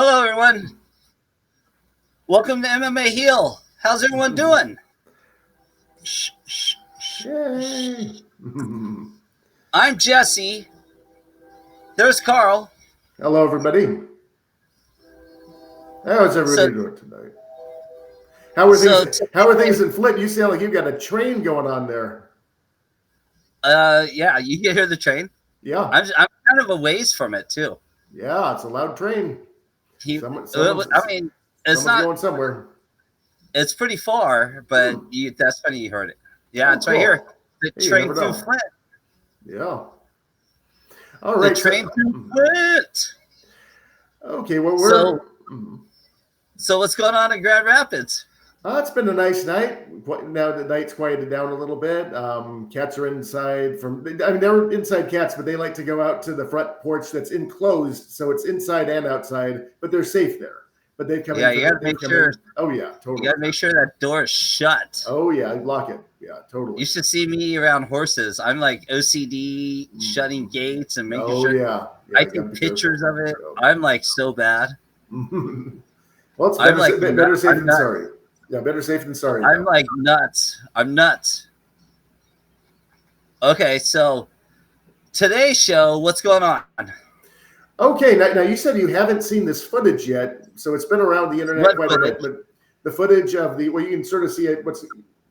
Hello, everyone. Welcome to MMAHeel. How's everyone doing? Shh, shh, shh. Yay. I'm Jesse. There's Carl. Hello, everybody. How's everybody doing tonight? How are things in Flint? You sound like you've got a train going on there. Yeah, you can hear the train. Yeah, I'm kind of a ways from it too. Yeah, it's a loud train. Someone's going somewhere. It's pretty far, but that's funny you heard it. Yeah, it's right here. The train through Flint. Yeah. All right. The train through Flint. Okay, well, So what's going on in Grand Rapids? It's been a nice night. Now the night's quieted down a little bit. Cats are inside. They're inside cats, but they like to go out to the front porch that's enclosed, so it's inside and outside, but they're safe there. But they've come in. Yeah, you gotta make sure. Oh yeah, totally. You gotta make sure that door is shut. Oh yeah, lock it. Yeah, totally. You should see me around horses. I'm like OCD, shutting gates and making sure. Yeah, I take pictures of it. I'm like so bad. Well, it's better safe than sorry. Yeah, better safe than sorry. I'm like nuts. I'm nuts. Okay, so today's show, what's going on? Okay, now you said you haven't seen this footage yet, so it's been around the internet quite a bit. But the footage of you can sort of see it.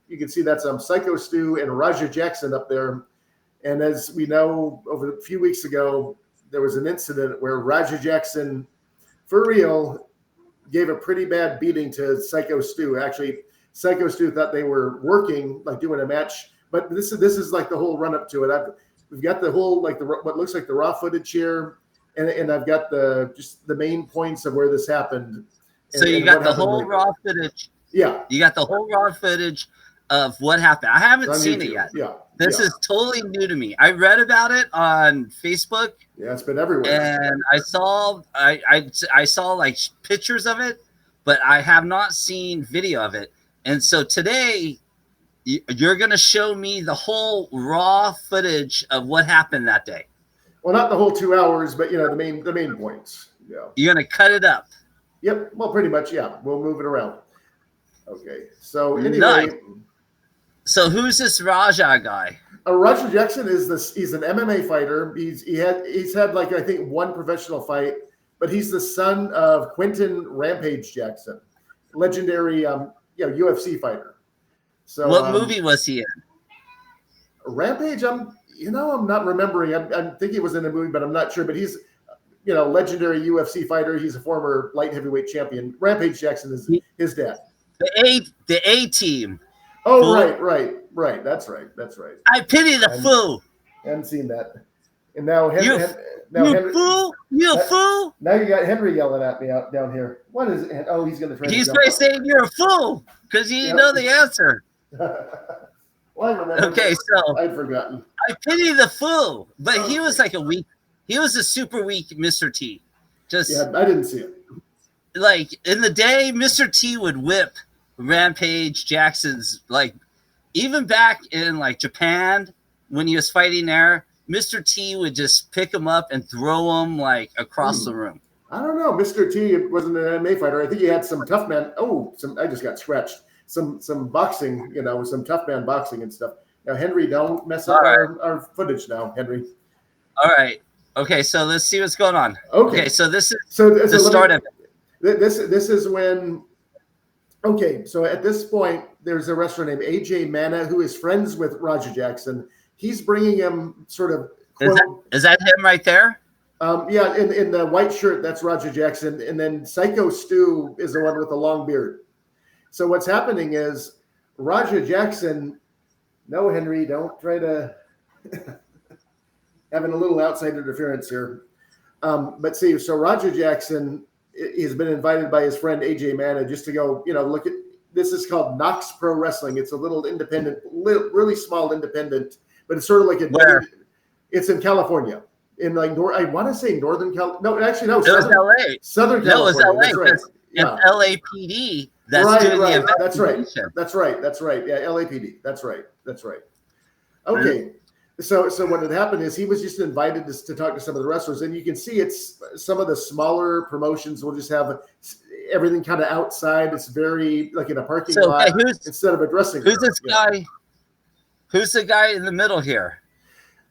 You can see that's Syko Stu and Raga Jackson up there. And as we know, over a few weeks ago, there was an incident where Raga Jackson, for real, gave a pretty bad beating to Syko Stu. Actually, Syko Stu thought they were working, like doing a match, but this is like the whole run up to it. We've got the whole what looks like the raw footage here, and I've got just the main points of where this happened. So you got the whole raw footage. Yeah, you got the whole raw footage of what happened. I haven't seen it yet. Yeah, this is totally new to me. I read about it on Facebook. Yeah, it's been everywhere. And I saw like pictures of it, but I have not seen video of it. And so today, you're going to show me the whole raw footage of what happened that day. Well, not the whole 2 hours, but the main points. Yeah. You're going to cut it up. Yep. Well, pretty much. Yeah. We'll move it around. Okay. So anyway. Nice. So who's this Raga guy? Raga Jackson he's an MMA fighter. He's had like, I think, one professional fight, but he's the son of Quentin Rampage Jackson, legendary UFC fighter. So what movie was he in? Rampage, I'm not remembering. I think he was in a movie, but I'm not sure. But he's legendary UFC fighter. He's a former light heavyweight champion. Rampage Jackson is his dad. The A team. Oh, fool. Right. That's right. I pity the fool. I haven't seen that. And now Henry, fool. You a fool. Now you got Henry yelling at me out down here. What is it? Oh, he's going to try. He's going to say you're a fool because you didn't know the answer. Okay, so I'd forgotten. I pity the fool, but he was like he was a super weak Mr. T. I didn't see it. Like in the day, Mr. T would whip Rampage Jackson's, like even back in like Japan when he was fighting there, Mr. T would just pick him up and throw him like across the room. I don't know. Mr. T wasn't an MMA fighter. I think he had some tough man. I just got scratched. Some boxing, some tough man boxing and stuff. Now, Henry, don't mess up our footage now, Henry. All right. Okay, so let's see what's going on. Okay, so this is the start of it. This is when. Okay, so at this point, there's a wrestler named AJ Mana who is friends with Raga Jackson. He's bringing him sort of. Is that him right there? Yeah, in the white shirt, that's Raga Jackson, and then Syko Stu is the one with the long beard. So what's happening is Raga Jackson. No, Henry, don't try to having a little outside interference here. But see, so Raga Jackson has been invited by his friend AJ Mana just to go, look at this is called MMA Pro Wrestling. It's a little independent, really small independent, but it's sort of like it's in California. In like I want to say Northern California. No, actually no. It was LA. Southern California. No, it was LA. That's right. Yeah. LAPD. That's doing the event. That's right. Yeah, LAPD. That's right. Okay. So what had happened is he was just invited to talk to some of the wrestlers, and you can see it's some of the smaller promotions will just have everything kind of outside. It's very like in a parking lot instead of a dressing room. Who's this guy? Who's the guy in the middle here?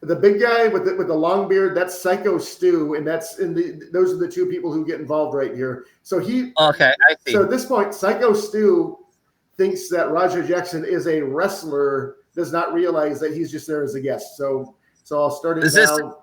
The big guy with the long beard, that's Syko Stu, and those are the two people who get involved right here. So I see. So at this point, Syko Stu thinks that Raja Jackson is a wrestler, does not realize that he's just there as a guest. So I'll start it now.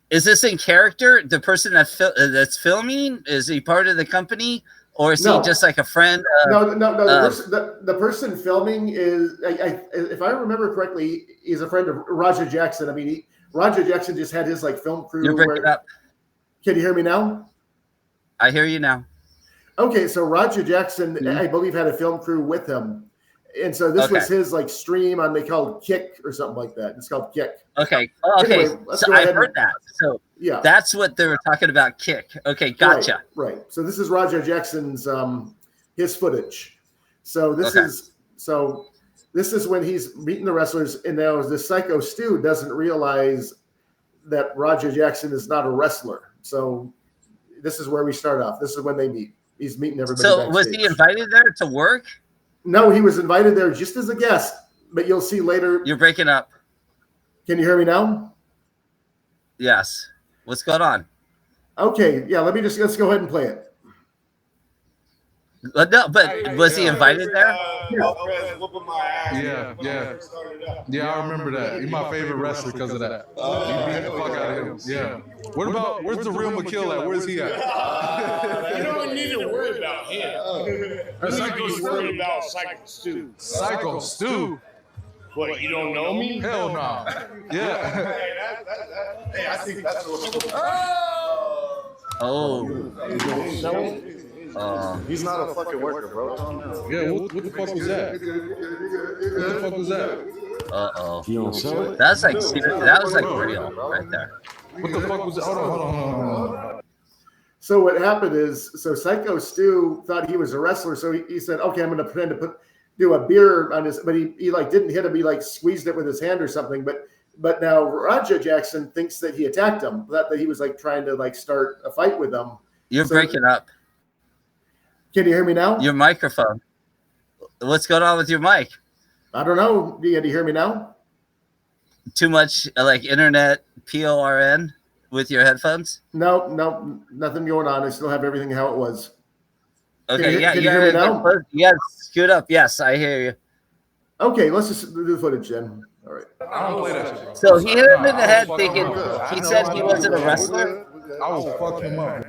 Is this in character? The person that's filming, is he part of the company? Or is he just like a friend? No. The person filming is, if I remember correctly, he's a friend of Raja Jackson. I mean, Raja Jackson just had his like film crew. You're breaking up. Can you hear me now? I hear you now. Okay, so Raja Jackson, I believe, had a film crew with him, and so this was his like stream on, they called Kick or something like that. It's called Kick. Okay. Anyway, so I heard that. So yeah, that's what they were talking about. Kick. Okay, gotcha. Right. So this is Raja Jackson's his footage. So this is when he's meeting the wrestlers, and now this Syko Stu doesn't realize that Raja Jackson is not a wrestler. So this is where we start off. This is when they meet. He's meeting everybody. So backstage. Was he invited there to work? No, he was invited there just as a guest. But you'll see later. You're breaking up. Can you hear me now? Yes. What's going on? Okay, yeah. Let's go ahead and play it. No, but was he invited there? Yeah, I remember that. He's my favorite wrestler because of that. He beat the fuck out of him. Yeah. Where's the real McHeel at? Where's he at? You don't need to worry about him. You need to be worried about Syko Stu. Syko Stu? What, you don't know me? Hell no. Yeah. Hey, I think that's what. He's not a fucking worker, bro. Yeah, what the fuck was that? What the fuck was that? Uh-oh. You don't sell it? That's like that was like real right there. What the fuck was that? Hold on. So what happened is, Syko Stu thought he was a wrestler, so he said, okay, I'm going to pretend to do a beer on his, but he like didn't hit him, he like squeezed it with his hand or something, but now Raja Jackson thinks that he attacked him, that he was like trying to like start a fight with him. You're breaking up. Can you hear me now? Your microphone. What's going on with your mic? I don't know. Do you hear me now? Too much like internet PORN with your headphones? No, nothing going on. I still have everything how it was. Okay, can you hear me now? Yes, scoot up. Yes, I hear you. Okay, let's just do the footage then. All right. I don't play that shit. So he hit him in the head thinking he said he wasn't a wrestler? I will fuck him up.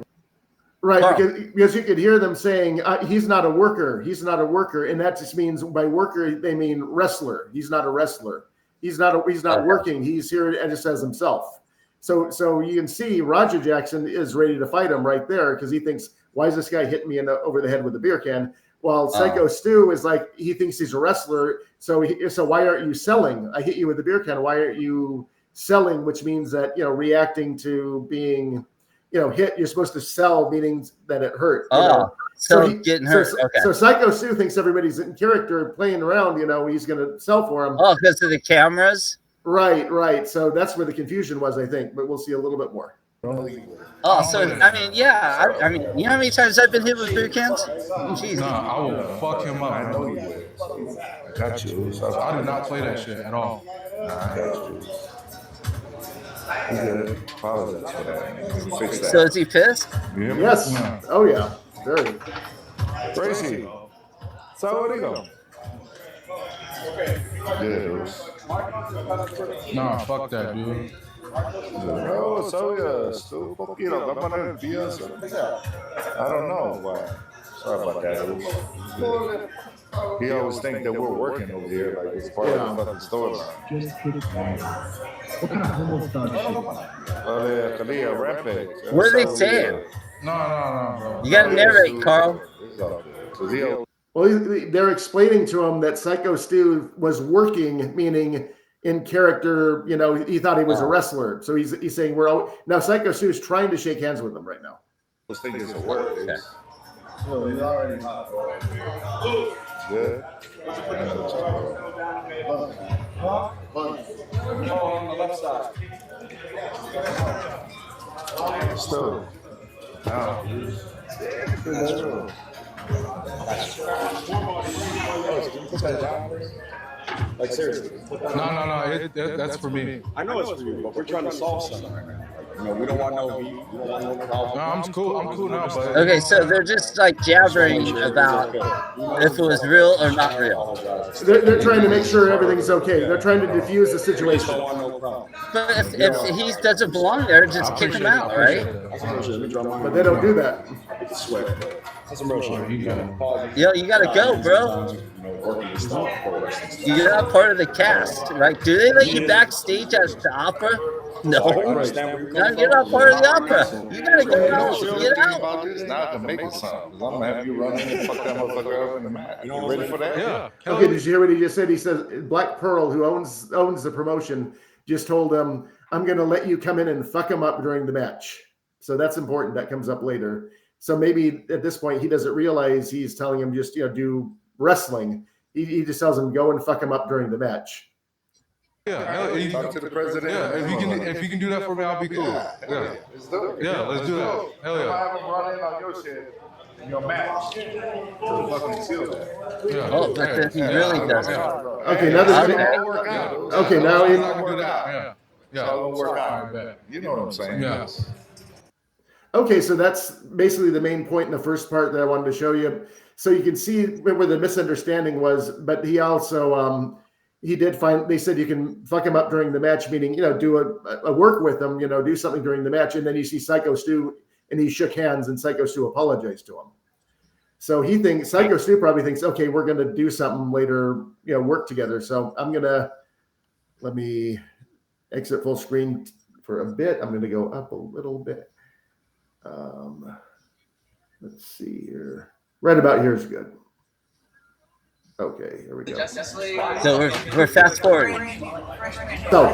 Right, because you could hear them saying, he's not a worker. He's not a worker. And that just means by worker, they mean wrestler. He's not a wrestler. He's not working. He's here just as himself. So you can see Raja Jackson is ready to fight him right there because he thinks, why is this guy hitting me over the head with a beer can? While Syko Stu is like, he thinks he's a wrestler. So why aren't you selling? I hit you with a beer can. Why aren't you selling? Which means that, reacting to being, hit, you're supposed to sell, meaning that it hurt. Getting hurt. So Syko Stu thinks everybody's in character playing around, he's going to sell for him. Oh, because of the cameras? Right. So that's where the confusion was, I think, but we'll see a little bit more. Oh, so I mean, yeah. I mean, you know how many times I've been hit with beer cans? Jeez. Nah, I will fuck him up. I know you would. I got you. I do not play that shit at all. Nah, I got you. I'm good. Apologize for that. Fix that. So is he pissed? Yeah. Yes. Yeah. Oh yeah. Very. Tracy. So where'd he go? Yeah. Nah, fuck that, dude. No, estuvo un poquito. Va a poner el día. I don't know why. Sorry about that. He always think that we're working over here, like it's part of the fucking store. What are they saying? No. You gotta narrate, Carl. Well, they're explaining to him that Syko Stu was working, meaning in character. He thought he was a wrestler, so he's saying now. Syko Stu is trying to shake hands with him right now. I think it's a work. Okay. So he's already good. on the left side. Stu. Like seriously. No. That's for me. I know it's for you, but we're trying to solve something right now. You know, we don't want no beef. We don't want no problem. No, I'm cool now. But Okay, so they're just like jabbering about if it was real or not real. They're trying to make sure everything's okay. They're trying to diffuse the situation. But if he doesn't belong there, just kick him out, right? But they don't do that. Yo, you gotta go, bro. You're not part of the cast, right? Do they let you backstage at the opera? No, you're not part of the opera. You gotta go out. Get out. Now I can make it something. I'm gonna have you run in and fuck that motherfucker up in the mat. You ready for that? yeah. Okay, did you hear what he just said? He says Black Pearl, who owns the promotion, just told him, "I'm going to let you come in and fuck him up during the match." So that's important. That comes up later. So maybe at this point he doesn't realize he's telling him just do wrestling. He just tells him go and fuck him up during the match. Yeah, Talk to the president. Yeah, if you can do that for me, I'll be cool. Yeah, Let's do it. yeah, let's do that. Hell yeah. Have him run in on your shit. Your match. To fucking seal that. Yeah. Oh, but then he really doesn't. Okay, now this okay, now It's not gonna do that. Yeah. It's all gonna work out. All right, bet. You know what I'm saying? Yeah. Okay, so that's basically the main point in the first part that I wanted to show you. So you can see where the misunderstanding was, but he also he did find, they said you can fuck him up during the match, meaning, do a work with him, do something during the match. And then you see Syko Stu and he shook hands and Syko Stu apologized to him. So he thinks, Syko Stu probably thinks, okay, we're going to do something later, work together. So let me exit full screen for a bit. I'm going to go up a little bit. Let's see here. Right about here is good. Okay, here we go. So we're fast forwarding. So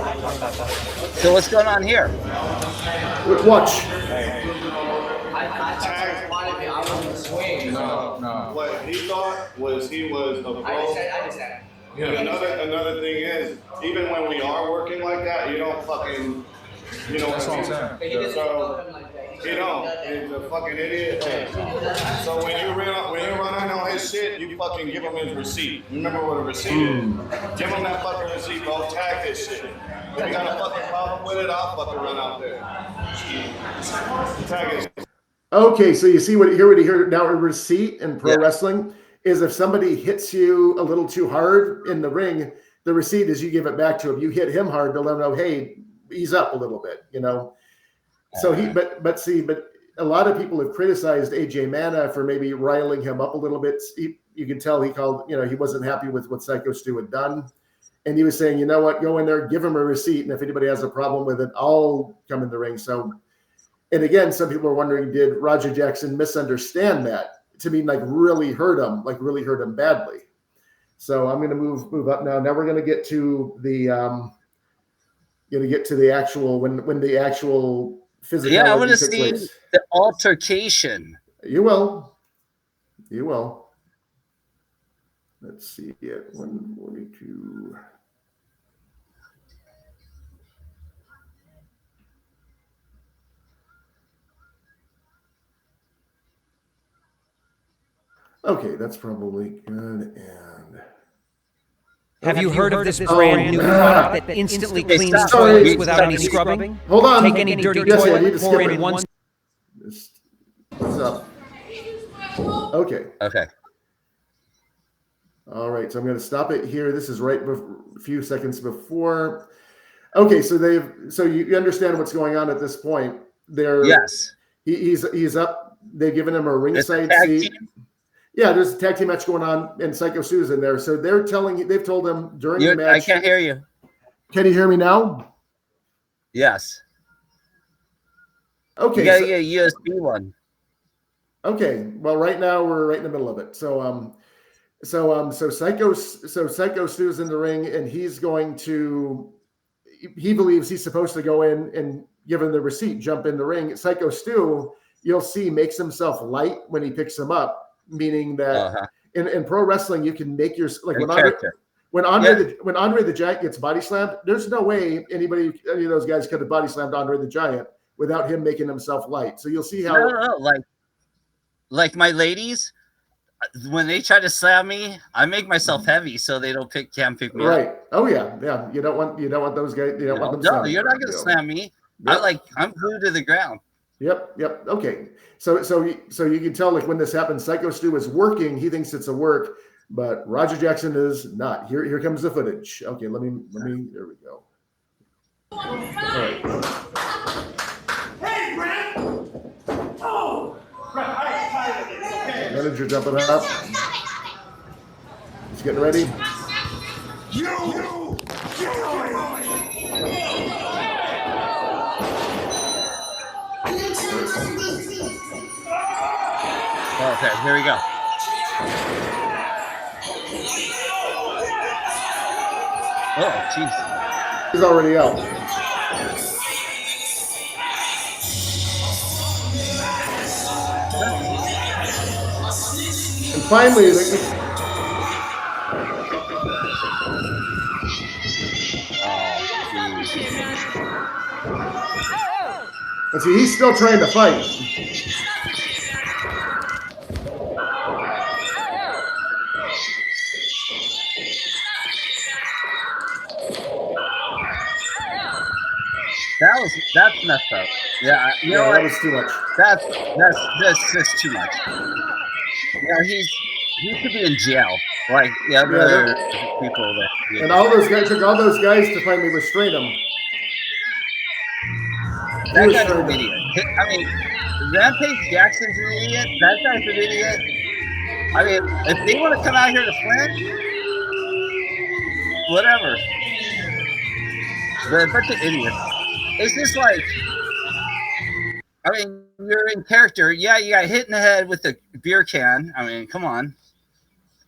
what's going on here? Watch. No. What he thought was he was a pro. Yeah. Another thing is, even when we are working like that, you don't fucking, That's what I'm saying. So, he's a fucking idiot. So when you run in on his shit, you fucking give him his receipt. Remember what a receipt is? Give him that fucking receipt, go tag this shit. If you got a fucking problem with it, I'll fucking run out there. Tag it. Okay, so you see what you hear now. A receipt in pro wrestling is if somebody hits you a little too hard in the ring, the receipt is you give it back to him. You hit him hard to let him know, hey, ease up a little bit, So but a lot of people have criticized AJ Mana for maybe riling him up a little bit. You can tell he called, he wasn't happy with what Syko Stu had done. And he was saying, you know what, go in there, give him a receipt. And if anybody has a problem with it, I'll come in the ring. So, and again, some people are wondering, did Roger Jackson misunderstand that to mean really hurt him badly? So I'm going to move up now. Now we're going to get to the, actual, when the actual physicality. Yeah, I want to see the altercation. You will. Let's see it. 142. Okay, that's probably good. And have you heard of this brand new product that instantly cleans toilets without any scrubbing? Hold on. Take any dirty toilet, pour in one. What's up? Okay. All right, so I'm going to stop it here. This is right a few seconds before. Okay, so you understand what's going on at this point. Yes. He's up. They've given him a ringside seat. Yeah, there's a tag team match going on, and Syko Stu's in there. So they've told him during the match. I can't hear you. Can you hear me now? Yes. Okay. You gotta get a USB one. Okay. Well, right now we're right in the middle of it. So Syko Stu's in the ring, and he believes he's supposed to go in and give him the receipt, jump in the ring. Syko Stu, you'll see, makes himself light when he picks him up, meaning that in pro wrestling you can make your when Andre the Giant gets body slammed, there's no way any of those guys could have body slammed Andre the Giant without him making himself light. So you'll see how like my ladies, when they try to slam me, I make myself heavy so they can't pick me up. Right. Oh yeah. You don't want those guys. You don't want them. No, you're not gonna slam me. Yep. I'm glued to the ground. Yep. Okay. So you can tell, like, when this happens, Syko Stu is working. He thinks it's a work, but Roger Jackson is not. Here comes the footage. Okay. Let me. There we go. All right. Hey, Brent. Oh. Manager jumping up. He's getting ready. Okay, here we go. Oh, jeez. He's already out. And finally, let's see, he's still trying to fight. That's messed up. Yeah, that was too much. That's just too much. Yeah, he could be in jail, like the other people that. And all those guys took all those guys to finally restrain him. That guy's an idiot. I mean, Rampage Jackson's an idiot. That guy's an idiot. I mean, if they want to come out here to flinch, whatever. They're a bunch of idiots. It's just like, I mean, you're in character. Yeah, you got hit in the head with a beer can. I mean, come on.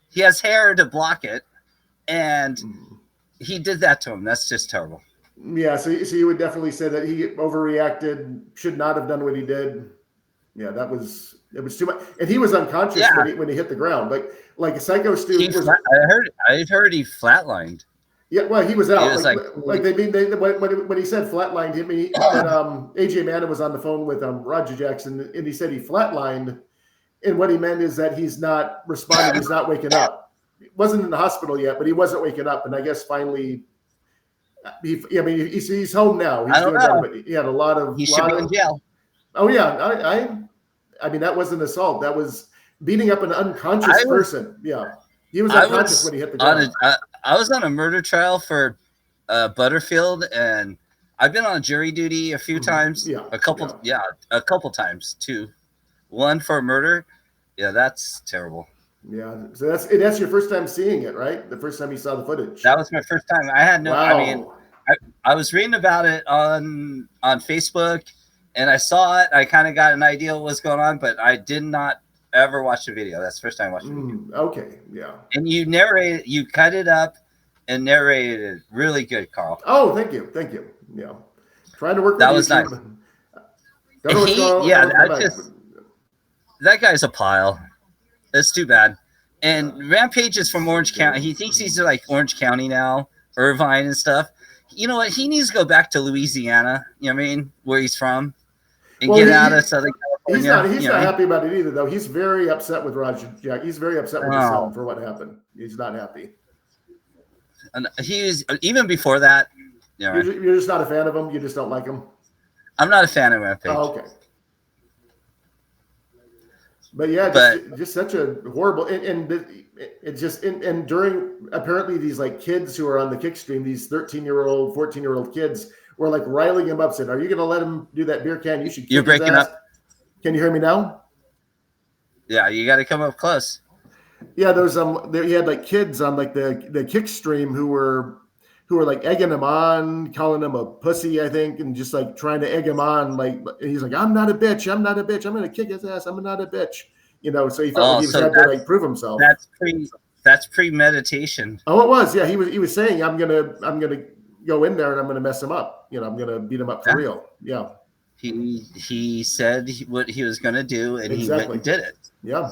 He has hair to block it, and he did that to him. That's just terrible. Yeah, so you would definitely say that he overreacted, should not have done what he did. Yeah, it was too much. And he was unconscious when he hit the ground. Like Syko Stu. I heard he flatlined. Yeah, well, he was out. When he said flatlined, AJ Manna was on the phone with Roger Jackson, and he said he flatlined, and what he meant is that he's not responding, he's not waking up. He wasn't in the hospital yet, but he wasn't waking up, and I guess finally, he's home now. He's doing better, but he had a lot of. He should be in jail. Oh yeah, I mean that was an assault. That was beating up an unconscious person. Yeah, he was unconscious when he hit the ground. I was on a murder trial for Butterfield, and I've been on jury duty a few times. Yeah, a couple times too. One for murder. Yeah, that's terrible. Yeah, so that's your first time seeing it, right? The first time you saw the footage. That was my first time. I had no. Wow. I mean, I was reading about it on Facebook, and I saw it. I kind of got an idea what was going on, but I did not ever watch the video. That's the first time I watched the video. Okay, yeah. And you cut it up and narrated it really good, Carl. Oh, thank you. Yeah. Trying to work with that was nice. That guy's a pile. It's too bad. And Rampage is from Orange County. He thinks he's like Orange County now, Irvine and stuff. You know what? He needs to go back to Louisiana, you know what I mean, where he's from, and get out of Southern California. He's not happy about it either, though. He's very upset with Roger Jack. He's very upset with his son for what happened. He's not happy. And he's even before that. You're just not a fan of him. You just don't like him. I'm not a fan of Rampage. Oh, okay. But yeah, just such a horrible and during apparently these like kids who are on the kick stream, these 13-year-old, 14-year-old kids were like riling him up, saying, "Are you going to let him do that beer can? You should." You're breaking up. Can you hear me now? Yeah, you got to come up close. Yeah, there's he had like kids on like the kick stream who were like egging him on, calling him a pussy, I think, and just like trying to egg him on. Like, and he's like, I'm not a bitch. I'm going to kick his ass. I'm not a bitch. You know, so he felt like he had to like prove himself. That's premeditation. Oh, it was. Yeah. He was saying, I'm going to go in there and I'm going to mess him up. You know, I'm going to beat him up for real. Yeah. He said what he was going to do, and he went and did it. Yeah.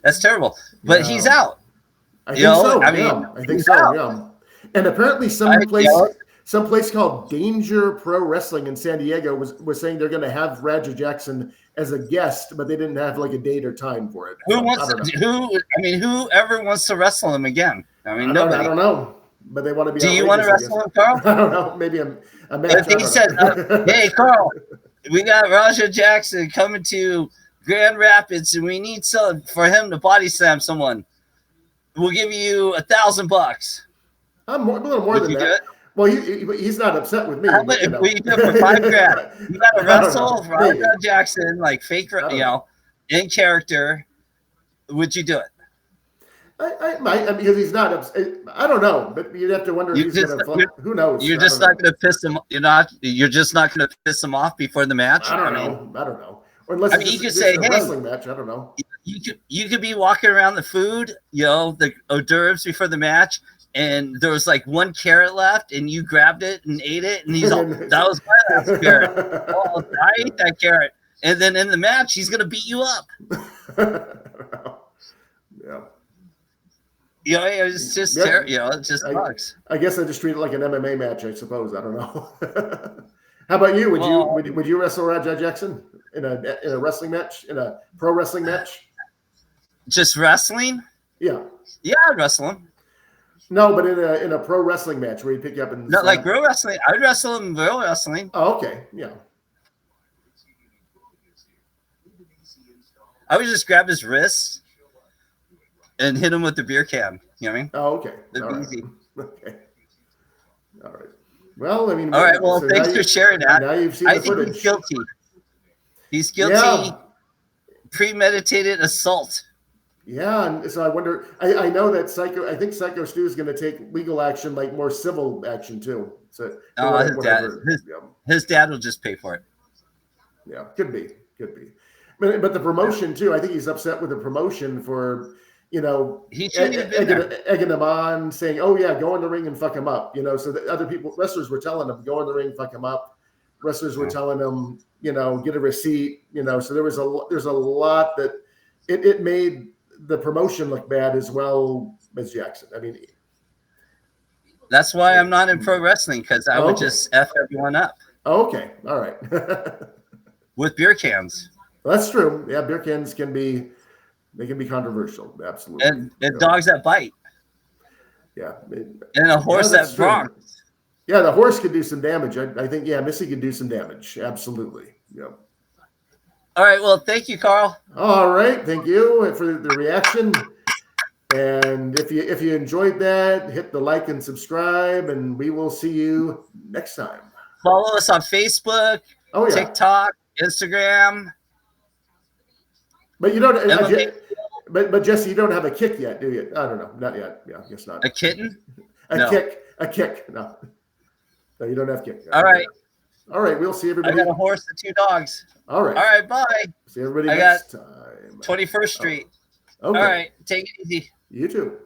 That's terrible. But he's out. I think so. I think so. Yeah. And apparently, some place called Danger Pro Wrestling in San Diego was saying they're going to have Raja Jackson as a guest, but they didn't have like a date or time for it. Whoever wants to wrestle him again? I mean, nobody. I don't know, but they want to be. Do you want to wrestle him, Carl? I don't know. Maybe a match. If he said, "Hey, Carl, we got Raja Jackson coming to Grand Rapids, and we need some for him to body slam someone. We'll give you $1,000." I'm a little more than that. Well, he's not upset with me. How much we do for $5,000? You got to wrestle Raja Jackson, like fake, in character. Would you do it? I might, because he's not upset. I don't know, but you'd have to wonder if he's going to. Who knows? You're just not going to piss him. You're just not going to piss him off before the match. I don't know. Or unless you could say, "Hey, wrestling match." I don't know. You could be walking around the food, the hors d'oeuvres before the match, and there was like one carrot left, and you grabbed it and ate it, and he's all, "That was my last carrot. Oh, I ate that carrot." And then in the match, he's gonna beat you up. Yeah. It's just it just sucks. I guess I just treat it like an MMA match. I suppose. I don't know. How about you? Would you wrestle Raja Jackson in a wrestling match, in a pro wrestling match? Just wrestling? Yeah. Yeah, I'd wrestle him. No, but in a pro wrestling match where you pick you up and like real wrestling. I'd wrestle him in real wrestling. Oh, okay. Yeah. I would just grab his wrist and hit him with the beer can. You know what I mean? Oh, okay. That'd be easy. Okay. All right. Well, I mean. All right. Well, thanks for sharing that. Now you've seen the footage. He's guilty. He's guilty. Yeah. Premeditated assault. Yeah, and so I wonder. I know that I think Syko Stu is going to take legal action, like more civil action too. So his dad will just pay for it. Yeah, could be. But the promotion too. I think he's upset with the promotion for egging him on, saying, "Oh yeah, go in the ring and fuck him up." So that other wrestlers were telling him, "Go in the ring, fuck him up." Wrestlers were telling him, get a receipt. So there's a lot that it made the promotion look bad as well as Jackson. I mean, that's why I'm not in pro wrestling, because I would just F everyone up. Okay, all right. With beer cans. Well, that's true. Yeah, beer cans can be controversial. Absolutely. And dogs that bite. Yeah. And a horse that broncs. Yeah, the horse could do some damage. I think, Missy could do some damage. Absolutely. Yeah. All right. Well, thank you, Carl. All right. Thank you for the reaction. And if you enjoyed that, hit the like and subscribe, and we will see you next time. Follow us on Facebook, TikTok, Instagram. But you don't. But Jesse, you don't have a kick yet, do you? I don't know. Not yet. Yeah, I guess not. A kitten? A kick. No, you don't have kick. All right. All right. We'll see everybody. I got a horse and 2 dogs. All right. All right. Bye. See everybody next time. 21st Street. Okay. All right. Take it easy. You too.